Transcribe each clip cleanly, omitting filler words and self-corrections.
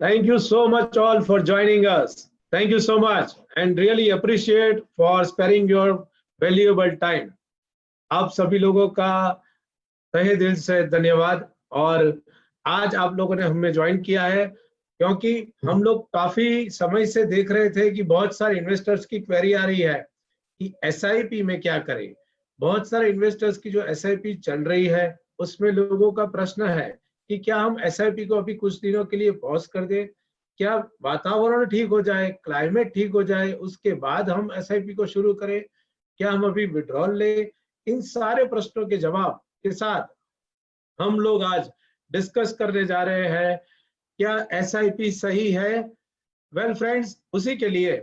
Thank you so much all for joining us. Thank you so much and really appreciate for sparing your valuable time. आप सभी लोगों का तहे दिल से धन्यवाद। और आज आप लोगों ने हमें ज्वाइन किया है क्योंकि हम लोग काफी समय से देख रहे थे कि बहुत सारे इन्वेस्टर्स की क्वेरी आ रही है कि एसआईपी में क्या करें। बहुत सारे इन्वेस्टर्स की जो एसआईपी चल रही है उसमें लोगों का प्रश्न है कि क्या हम एसआईपी को अभी कुछ दिनों के लिए पॉज कर दें, क्या वातावरण ठीक हो जाए, क्लाइमेट ठीक हो जाए, उसके बाद हम एसआईपी को शुरू करें, क्या हम अभी विड्रॉल लें। इन सारे प्रश्नों के जवाब के साथ हम लोग आज डिस्कस करने जा रहे हैं क्या एसआईपी सही है। वेल फ्रेंड्स, उसी के लिए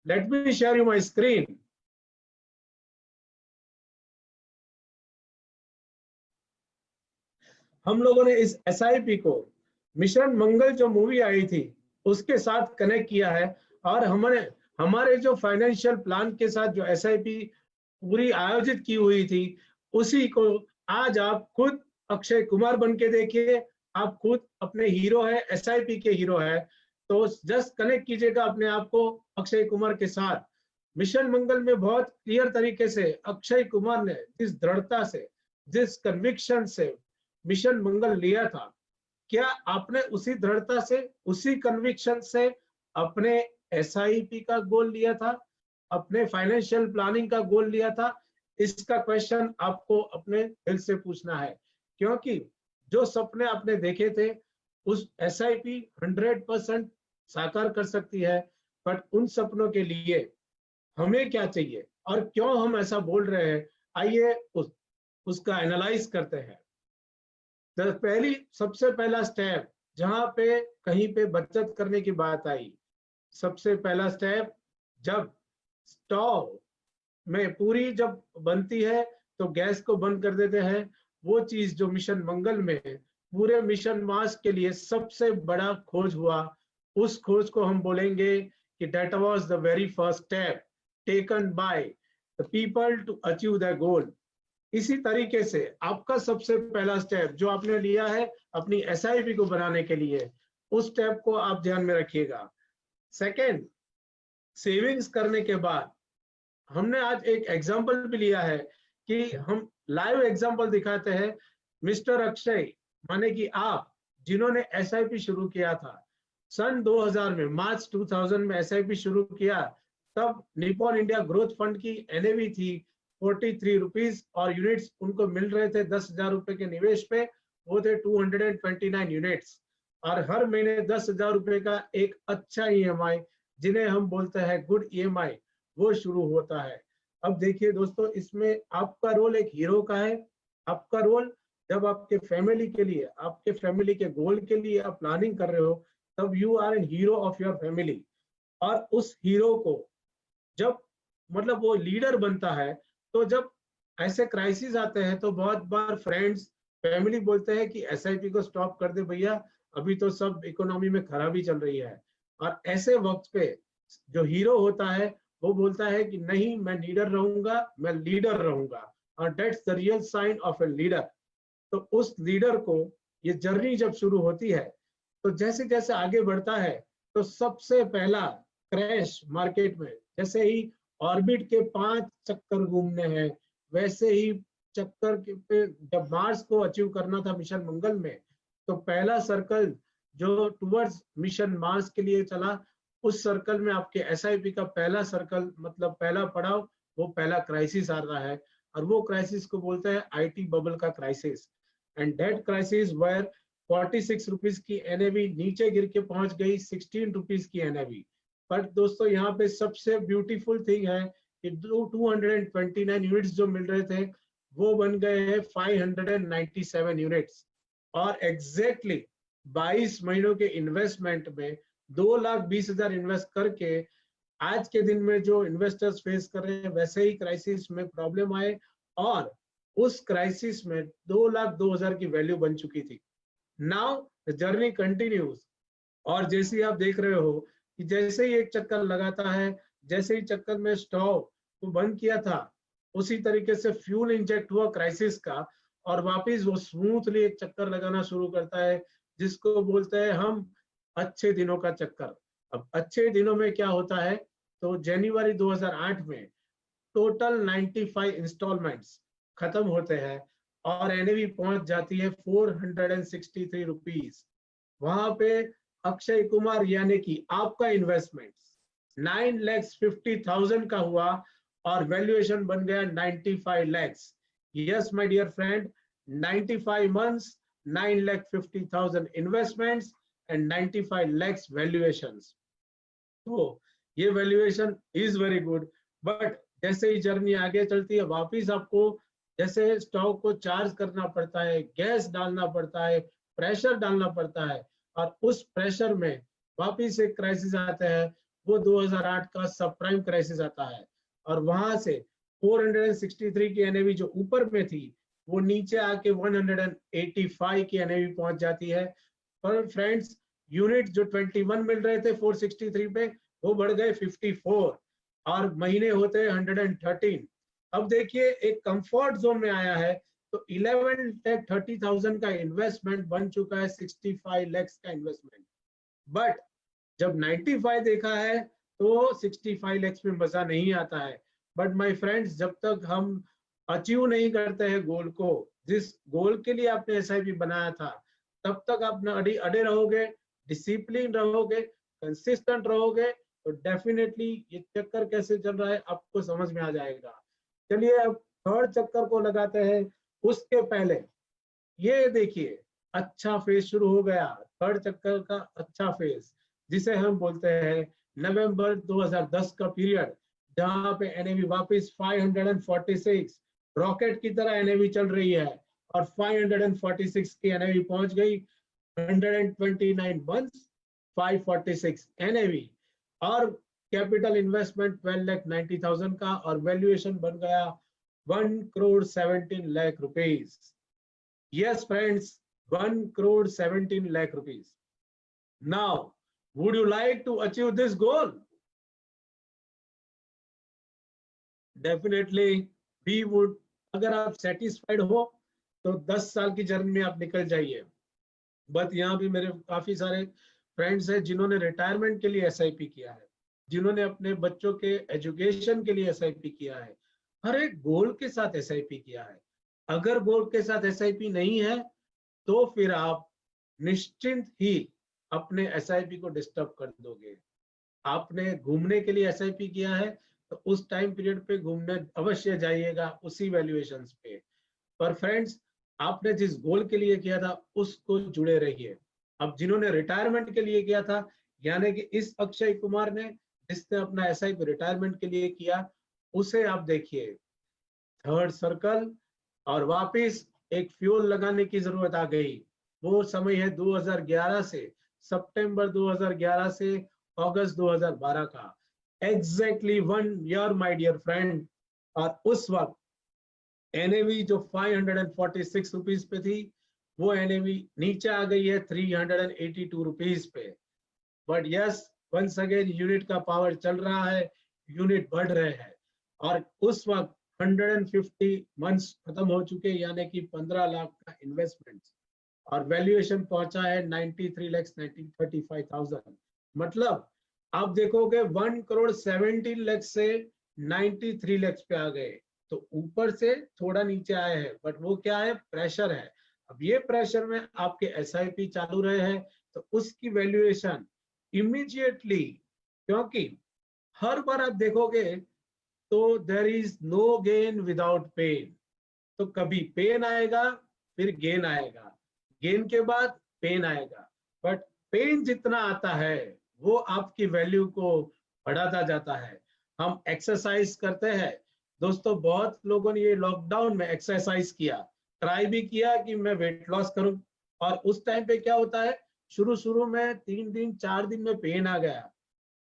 let me share you my screen. हम लोगों ने इस एसआईपी को मिशन मंगल जो मूवी आई थी उसके साथ कनेक्ट किया है और हमारे जो फाइनेंशियल प्लान के साथ जो एसआईपी पूरी आयोजित की हुई थी उसी को आज आप खुद अक्षय कुमार बन के देखिए। आप खुद अपने हीरो है, एसआईपी के हीरो है, तो जस्ट कनेक्ट कीजिएगा अपने आप को अक्षय कुमार के साथ। मिशन मंगल में बहुत क्लियर तरीके से अक्षय कुमार ने जिस दृढ़ता से, जिस कन्विक्शन से मिशन मंगल लिया था, क्या आपने उसी दृढ़ता से, उसी कन्विक्शन से अपने एसआईपी का गोल लिया था, अपने फाइनेंशियल प्लानिंग का गोल लिया था? इसका क्वेश्चन आपको अपने दिल से पूछना है क्योंकि जो सपने आपने देखे थे उस एसआईपी 100% साकार कर सकती है, बट उन सपनों के लिए हमें क्या चाहिए और क्यों हम ऐसा बोल रहे हैं, आइए उसका एनालाइज करते हैं। सबसे पहला स्टेप जहां पे कहीं पे बचत करने की बात आई, सबसे पहला स्टेप जब स्टोव में पूरी जब बनती है तो गैस को बंद कर देते हैं। वो चीज जो मिशन मंगल में पूरे मिशन मार्स के लिए सबसे बड़ा खोज हुआ, उस खोज को हम बोलेंगे कि that was the very first step taken by the people to achieve the goal. इसी तरीके से आपका सबसे पहला स्टेप जो आपने लिया है अपनी एसआईपी को बनाने के लिए, उस स्टेप को आप ध्यान में रखिएगा। सेकेंड, सेविंग्स करने के बाद हमने आज एक एग्जांपल भी लिया है कि हम लाइव एग्जांपल दिखाते हैं। मिस्टर अक्षय माने कि आप जिन्होंने एसआईपी शुरू किया था सन 2000 में, मार्च 2000 में एसआईपी शुरू किया, तब निपॉन इंडिया ग्रोथ फंड की एनएवी थी 43 रुपीज और यूनिट्स उनको मिल रहे थे 10,000 रुपए के निवेश पे, वो थे 229 यूनिट्स और हर महीने 10,000 रुपए का एक अच्छा ईएमआई, जिन्हें हम बोलते हैं गुड ईएमआई, वो शुरू होता है। अब देखिए दोस्तों, इसमें आपका रोल एक हीरो का है। आपका रोल जब आपके फैमिली के लिए, आपके फैमिली के गोल के लिए आप प्लानिंग कर रहे हो, तब you are an hero of your family. और उस हीरो को जब मतलब वो लीडर बनता है, तो जब ऐसे क्राइसिस आते हैं तो बहुत बार फ्रेंड्स, फैमिली बोलते हैं कि एसआईपी को स्टॉप कर दे भैया, अभी तो सब इकोनॉमी में खराबी चल रही है। और ऐसे वक्त पे जो हीरो होता है वो बोलता है कि नहीं, मैं लीडर रहूंगा, मैं लीडर रहूंगा। और that's the real sign of a leader. तो उस लीडर को ये जर्नी जब शुरू होती है तो जैसे जैसे आगे बढ़ता है तो सबसे पहला क्रैश मार्केट में, जैसे ही ऑर्बिट के 5 चक्कर घूमने हैं, वैसे ही चक्कर पे जब मार्स को अचीव करना था मिशन मंगल में, तो पहला सर्कल जो टुवर्ड्स मिशन मार्स के लिए चला, उस सर्कल में आपके एसआईपी का पहला सर्कल, मतलब पहला पड़ाव, वो पहला क्राइसिस आ रहा है। और वो क्राइसिस को बोलते हैं आईटी बबल का crisis. And that crisis where 46 rupees की एनएवी नीचे गिर के पहुंच गई 16 रुपीज की एनएवी। पर दोस्तों यहाँ पे सबसे ब्यूटीफुल थिंग है कि 229 यूनिट्स जो मिल रहे थे वो बन गए हैं 597 यूनिट्स। और एग्जैक्टली 22 महीनों के इन्वेस्टमेंट में 2,20,000 इन्वेस्ट करके आज के दिन में जो इन्वेस्टर्स फेस कर रहे हैं वैसे ही क्राइसिस में प्रॉब्लम आए और उस क्राइसिस में 2,02,000 की वैल्यू बन चुकी थी। Now the journey continues. और जैसे आप देख रहे हो कि जैसे ही एक चक्कर लगाता है, जैसे ही चक्कर में स्टोव को बंद किया था, उसी तरीके से फ्यूल इंजेक्ट हुआ क्राइसिस का और वापस वो स्मूथली एक चक्कर लगाना शुरू करता है, जिसको बोलते हैं हम अच्छे दिनों का चक्कर। अब अच्छे दिनों में क्या होता है, तो जनवरी 2008 में टोटल 95 इंस्टॉलमेंट्स खत्म होते हैं और एनएवी पहुंच जाती है 463 रुपीज। वहां पे अक्षय कुमार यानी कि आपका इन्वेस्टमेंट 9,50,000 का हुआ और वैल्यूएशन बन गया 95 lakhs। Yes my dear friend, 95 months, 9,50,000 investments and 95 lakhs valuations. तो ये valuation is very good, but जैसे ही जर्नी आगे चलती है वापिस आपको जैसे स्टॉक को चार्ज करना पड़ता है, गैस डालना पड़ता है, प्रेशर डालना पड़ता है, और उस प्रेशर में वापिस एक क्राइसिस आता है, वो 2008 का सब प्राइम क्राइसिस आता है। और वहां से 463 की एनएवी जो ऊपर में थी वो नीचे आके 185 की एनएवी पहुंच जाती है। पर फ्रेंड्स, यूनिट जो 21 मिल रहे थे 463 पे, वो बढ़ गए 54 और महीने होते हैं 113। अब देखिए एक कंफर्ट जोन में आया है, तो 11,30,000 का इन्वेस्टमेंट बन चुका है 65 lakhs का इन्वेस्टमेंट। बट जब 95 देखा है तो 65 lakhs में मजा नहीं आता है। बट माय फ्रेंड्स, जब तक हम अचीव नहीं करते हैं गोल को, जिस गोल के लिए आपने एसआईपी बनाया था, तब तक आप अड़े रहोगे, डिसिप्लिन रहोगे, कंसिस्टेंट रहोगे, तो डेफिनेटली ये चक्कर कैसे चल रहा है आपको समझ में आ जाएगा। चलिए अब थर्ड चक्कर को लगाते हैं। उसके पहले ये देखिए अच्छा फेज शुरू हो गया, थर्ड चक्कर का अच्छा फेज, जिसे हम बोलते हैं नवंबर 2010 का पीरियड, जहां पे एनएवी वापस 546 रॉकेट की तरह एनएवी चल रही है और 546 की एनएवी पहुंच गई। 129 मंथ्स, 546 एनएवी और कैपिटल इन्वेस्टमेंट 12,90,000 का और वैल्यूएशन बन गया 1,17 lakh rupees. Yes, friends, 1,17 lakh rupees. Now, would you like to achieve this goal? Definitely, we would. अगर आप satisfied हो तो 10 साल की जर्नी में आप निकल जाइए। बट यहाँ भी मेरे काफी सारे फ्रेंड्स हैं जिन्होंने रिटायरमेंट के लिए एसआईपी किया है, जिन्होंने अपने बच्चों के एजुकेशन के लिए एसआईपी किया है, हर एक गोल के साथ एसआईपी किया है। अगर गोल के साथ एसआईपी नहीं है तो फिर आप निश्चिंत ही अपने एसआईपी को डिस्टर्ब कर दोगे। आपने घूमने के लिए एसआईपी किया है तो उस टाइम पीरियड पे घूमने अवश्य जाइएगा उसी वैल्यूएशंस पे। पर फ्रेंड्स, आपने जिस गोल के लिए किया था उसको जुड़े रहिए। अब जिन्होंने रिटायरमेंट के लिए किया था, यानी कि इस अक्षय कुमार ने जिसने अपना एसआईपी रिटायरमेंट के लिए किया, उसे आप देखिए थर्ड सर्कल और वापिस एक फ्यूल लगाने की जरूरत आ गई। वो समय है 2011 से सितंबर 2011 से अगस्त 2012 का, exactly 1 year my dear friend. और उस वक्त एनएवी जो 546 रुपीज पे थी, वो एनएवी नीचे आ गई है 382 रुपीज पे। But yes, once again unit का पावर चल रहा है, यूनिट बढ़ रहे हैं। और उस वक्त 150 मंथ्स खत्म हो चुके, यानी कि 15 लाख का इन्वेस्टमेंट और वैल्यूएशन पहुंचा है 93,35,000। मतलब आप देखोगे 1,17 लाख से 93 लाख पे आ गए, तो ऊपर से थोड़ा नीचे आए हैं, बट वो क्या है, प्रेशर है। अब ये प्रेशर में आपके एसआईपी चालू रहे हैं तो उसकी वैल्यूएशन इमीडिएटली, क्योंकि हर बार आप देखोगे तो there is no gain without pain. तो कभी पेन आएगा फिर गेन आएगा, गेन के बाद पेन आएगा, बट पेन जितना आता है वो आपकी वैल्यू को बढ़ाता जाता है। हम एक्सरसाइज करते हैं दोस्तों, बहुत लोगों ने ये लॉकडाउन में एक्सरसाइज किया, ट्राई भी किया कि मैं वेट लॉस करूं, और उस टाइम पे क्या होता है, शुरू में 3 दिन 4 दिन में पेन आ गया।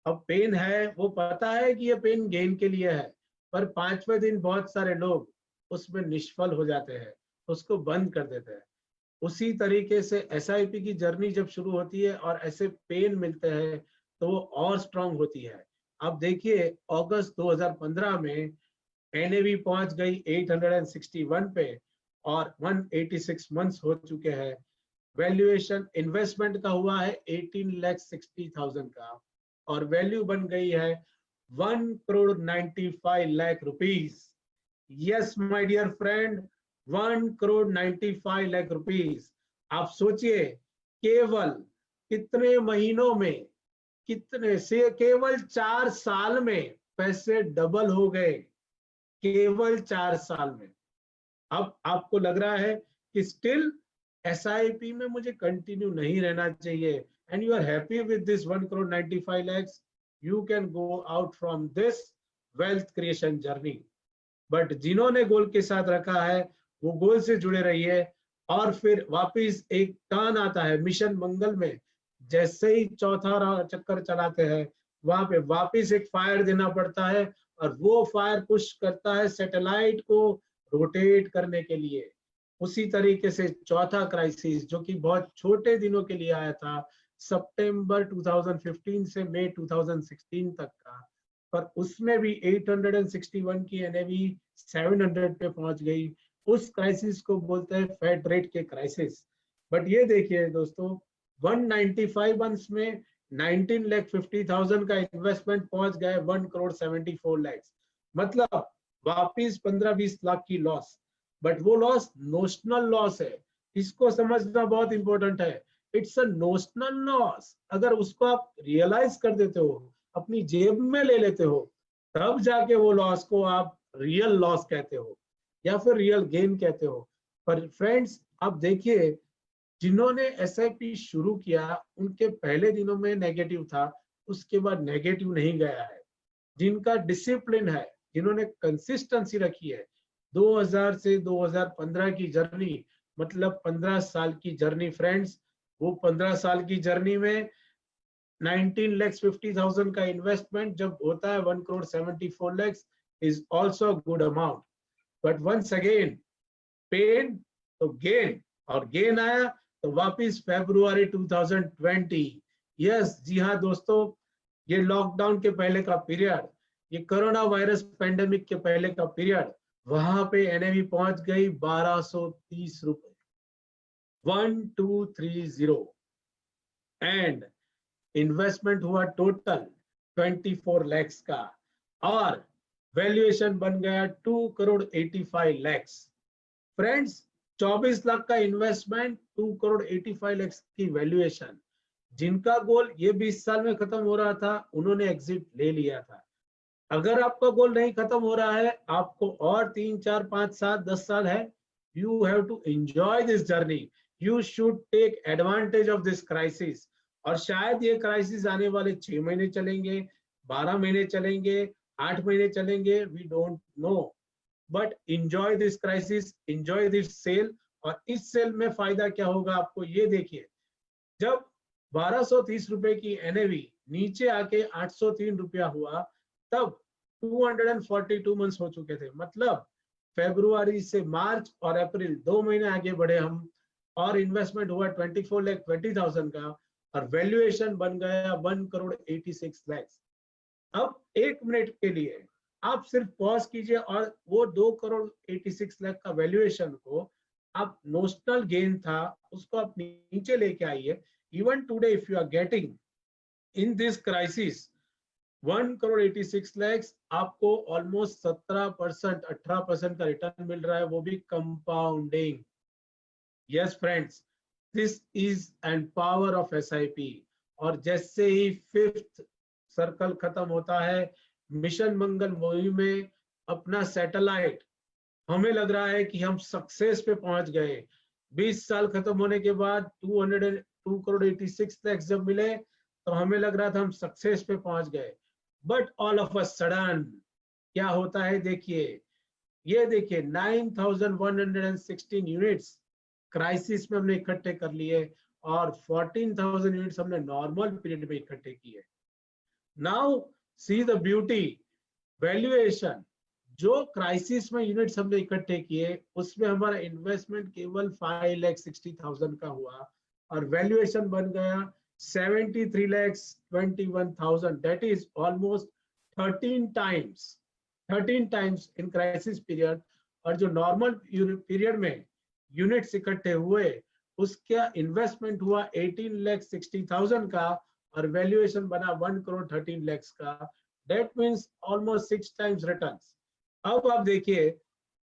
अब पेन है, वो पता है कि ये पेन गेन के लिए है, पर 5वें दिन बहुत सारे लोग उसमें निष्फल हो जाते हैं, उसको बंद कर देते हैं। उसी तरीके से एसआईपी की जर्नी जब शुरू होती है और ऐसे पेन मिलते हैं तो वो और स्ट्रांग होती है। अब देखिए अगस्त 2015 में एनएवी पहुंच गई 861 पे और 186 मंथ्स हो चुके हैं। वैल्यूएशन इन्वेस्टमेंट का हुआ है 18,60,000 का और वैल्यू बन गई है 1,95,00,000 rupees. Yes my dear friend, 1,95,00,000 rupees. आप सोचिए केवल कितने महीनों में, कितने से, केवल 4 साल में पैसे डबल हो गए, केवल 4 साल में। अब आपको लग रहा है कि स्टिल SIP में मुझे कंटिन्यू नहीं रहना चाहिए and you are happy with this 1,95,00,000, you can go out from this wealth creation journey. But जिन्होंने गोल के साथ रखा है वो गोल से जुड़े रहिए। और फिर वापिस एक टर्न आता है मिशन मंगल में, जैसे ही चौथा चक्कर चलाते हैं वहां पे वापिस एक फायर देना पड़ता है और वो फायर पुश करता है सैटेलाइट को रोटेट करने के लिए। उसी तरीके से चौथा क्राइसिस जो कि बहुत छोटे दिनों के लिए आया था, सितंबर 2015 से मई 2016 तक का, पर उसमें भी 861 की NAV 700 पे पहुंच गई। उस क्राइसिस को बोलते हैं फेड रेट के क्राइसिस। बट ये देखिए दोस्तों, 195 मंथ्स में 19,50,000 का इन्वेस्टमेंट पहुंच गए 1,74,00,000, मतलब वापिस 15-20 लाख की लॉस। बट वो लॉस नोशनल लॉस है, इसको समझना बहुत इंपॉर्टेंट है। It's a notional loss. अगर उसको आप रियलाइज कर देते हो, अपनी जेब में ले लेते हो, तब जाके वो लॉस को आप रियल लॉस कहते हो या फिर रियल गेन कहते हो। पर फ्रेंड्स आप देखिए, जिन्होंने SIP शुरू किया उनके पहले दिनों में नेगेटिव था, उसके बाद नेगेटिव नहीं गया है। जिनका डिसिप्लिन है, जिन्होंने कंसिस्टेंसी रखी है, 2000 से 2015 की जर्नी, मतलब 15 साल की जर्नी फ्रेंड्स। वो 15 साल की जर्नी में 19,50,000 का इन्वेस्टमेंट जब होता है 1,74,00,000 is also a good amount. But once again, pain तो गेन, और गेन आया तो वापिस February 2020। यस जी हाँ दोस्तों, ये लॉकडाउन के पहले का पीरियड, ये कोरोना वायरस पेंडेमिक के पहले का पीरियड, वहां पे NAV पहुंच गई 1,230 रुपए, 1230, एंड इन्वेस्टमेंट हुआ टोटल 24 लाख का और वैल्यूएशन बन गया 2,85,00,000। फ्रेंड्स 24 लाख का इन्वेस्टमेंट, 2,85,00,000 की वैल्यूएशन। जिनका गोल ये 20 साल में खत्म हो रहा था उन्होंने एग्जिट ले लिया था। अगर आपका गोल नहीं खत्म हो रहा है, आपको और 3, 4, 5, 7, 10 साल है, you have to enjoy this journey, you should take advantage of this crisis. और शायद ये क्राइसिस आने वाले 6 महीने चलेंगे, 12 महीने चलेंगे, 8 महीने चलेंगे, we don't know. But enjoy this crisis, enjoy this sale. और इस सेल में फायदा क्या होगा आपको ये देखिए, जब 1,230 रुपए की NAV नीचे आके 803 रुपया हुआ, तब 242 मंथ्स हो चुके थे, मतलब फरवरी से मार्च और अप्रैल 2 महीने आगे बढ़े हम, और इन्वेस्टमेंट हुआ 24,20,000 का और वैल्यूएशन बन गया 1,86,00,000। अब 1 मिनट के लिए आप सिर्फ पॉज कीजिए और वो 2,86,00,000 का वैल्यूएशन को आप नोशनल गेन था उसको आप नीचे लेके आइए। Even today if you are getting in this crisis 1,86,00,000, आपको ऑलमोस्ट 17%, 18% का रिटर्न मिल रहा है, वो भी compounding. Yes friends, this is and power of SIP। और जैसे ही 5th सर्कल खत्म होता है, मिशन मंगल मूवी में अपना सैटेलाइट, हमें लग रहा है कि हम सक्सेस पे पहुंच गए। 20 साल खत्म होने के बाद 2,86,00,000 जब मिले तो हमें लग रहा था हम सक्सेस पे पहुंच गए। But all of a sudden क्या होता है देखिए, ये देखिए 9,116 यूनिट्स क्राइसिस में हमने इकट्ठे कर लिए और 14,000 यूनिट्स हमने नॉर्मल पीरियड में इकट्ठे किए। Now see the beauty, valuation जो क्राइसिस में यूनिट्स हमने इकट्ठे किए उसमें हमारा इन्वेस्टमेंट केवल 5,60,000 का हुआ और वैल्यूएशन बन गया 73,21,000। That is almost 13 times in crisis period. और जो नॉर्मल पीरियड में यूनिट्स इकट्ठे हुए उसका इन्वेस्टमेंट हुआ 18,60,000 का और वैल्यूएशन बना 1,13,00,000 का। That means almost 6 times returns. अब आप देखिए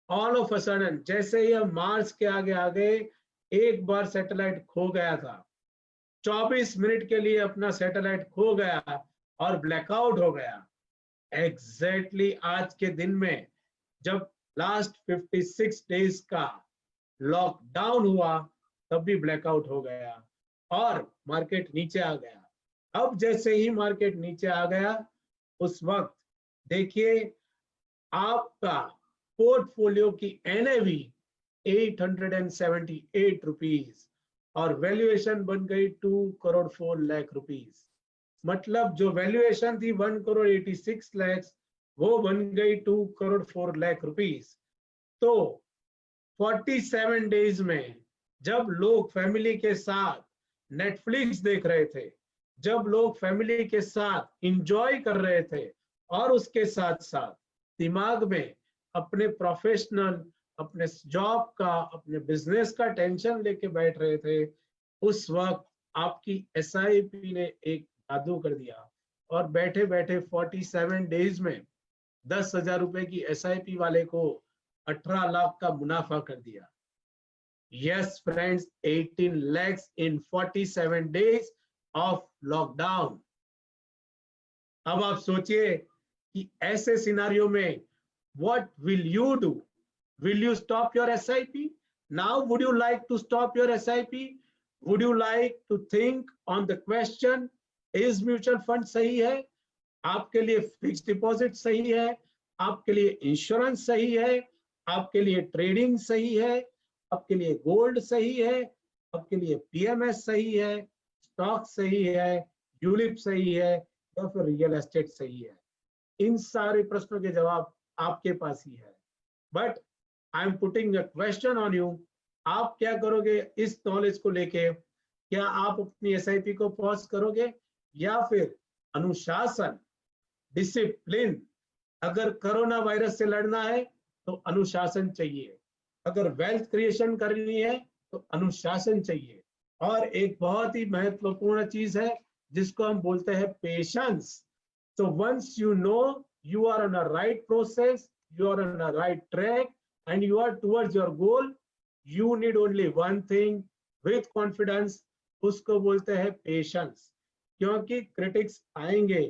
ऑल ऑफ अ सडन जैसे ही हम मार्स के आगे आ गए, एक बार सैटेलाइट खो गया था, 24 मिनट के लिए अपना सैटेलाइट खो गया और ब्लैकआउट हो गया। एग्जैक्टली आज के दिन में जब लास्ट 56 डेज का लॉकडाउन हुआ तब भी ब्लैकआउट हो गया और मार्केट नीचे आ गया। अब जैसे ही मार्केट नीचे आ गया उस वक्त देखिए आपका पोर्टफोलियो की एनएवी 878 रुपीज और वैल्यूएशन बन गई 2,04,00,000 रुपीज। मतलब जो वैल्यूएशन थी 1,86,00,000 वो बन गई 2,04,00,000 रुपीज। तो 47 डेज में जब लोग फैमिली के साथ नेटफ्लिक्स देख रहे थे, जब लोग फैमिली के साथ इंजॉय कर रहे थे और उसके साथ साथ दिमाग में अपने प्रोफेशनल, अपने जॉब का, अपने बिजनेस का टेंशन लेके बैठ रहे थे, उस वक्त आपकी एसआईपी ने एक जादू कर दिया और बैठे बैठे 47 डेज में 10,000 रुपए की एसआईपी वाले को 18 लाख का मुनाफा कर दिया। Yes friends, 18 lakhs in 47 days of lockdown. अब आप सोचिए कि ऐसे सिनारियो में what will you do? Will you stop your SIP? Now would you like to stop your SIP? Would you like to think on the question, is mutual fund सही है? आपके लिए फिक्स्ड डिपॉजिट सही है? आपके लिए insurance सही है? आपके लिए ट्रेडिंग सही है? आपके लिए गोल्ड सही है? आपके लिए पीएमएस सही है? स्टॉक सही है? यूलिप सही है? या फिर रियल एस्टेट सही है? इन सारे प्रश्नों के जवाब आपके पास ही है। But I am putting a question on you, आप क्या करोगे इस नॉलेज को लेके? क्या आप अपनी एसआईपी को पॉज करोगे या फिर अनुशासन, डिसिप्लिन? अगर कोरोना वायरस से लड़ना है तो अनुशासन चाहिए, अगर वेल्थ क्रिएशन करनी है तो अनुशासन चाहिए, और एक बहुत ही महत्वपूर्ण चीज है जिसको हम बोलते हैं patience. So once you know you are on a right process, you are on a right track, and you are towards your goal, you need only one thing with confidence, उसको बोलते हैं पेशेंस। क्योंकि critics आएंगे,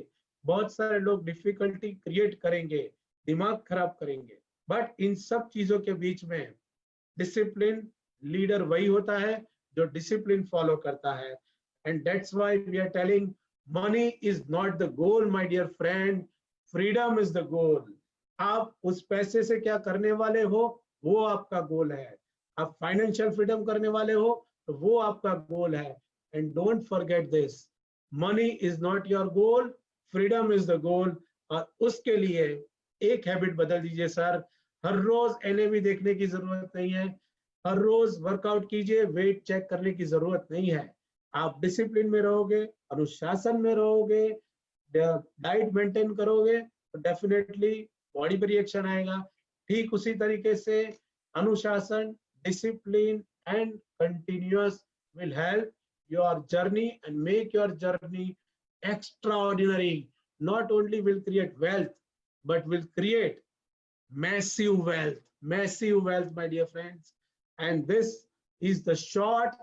बहुत सारे लोग difficulty create करेंगे, दिमाग खराब करेंगे, बट इन सब चीजों के बीच में डिसिप्लिन लीडर वही होता है जो डिसिप्लिन फॉलो करता है। And that's why we are telling money is not the goal, my dear friend, freedom is the goal. आप उस पैसे से क्या करने वाले हो वो आपका गोल है। आप फाइनेंशियल फ्रीडम करने वाले हो तो वो आपका गोल है। And don't forget this, money is not your goal, freedom is the goal. और उसके लिए एक हैबिट बदल दीजिए सर, हर रोज एनएवी देखने की जरूरत नहीं है, हर रोज वर्कआउट कीजिए, वेट चेक करने की जरूरत नहीं है। आप डिसिप्लिन में रहोगे, अनुशासन में रहोगे, डाइट मेंटेन करोगे तो डेफिनेटली बॉडी पर रिएक्शन आएगा। ठीक उसी तरीके से अनुशासन, discipline and continuous will help your journey and make your journey extraordinary. Not only will create wealth, but will create massive wealth, my dear friends. And this is the short,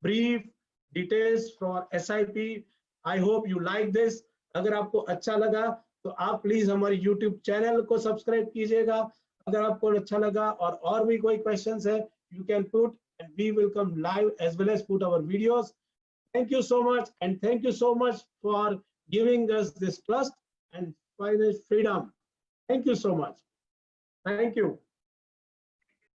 brief details for SIP. I hope you like this. अगर आपको अच्छा लगा तो आप please हमारे YouTube channel को subscribe कीजिएगा। अगर आपको अच्छा लगा और भी कोई क्वेश्चंस है, you can put and we will come live as well as put our videos. Thank you so much, and thank you so much for giving us this trust and financial freedom. Thank you so much. Thank you.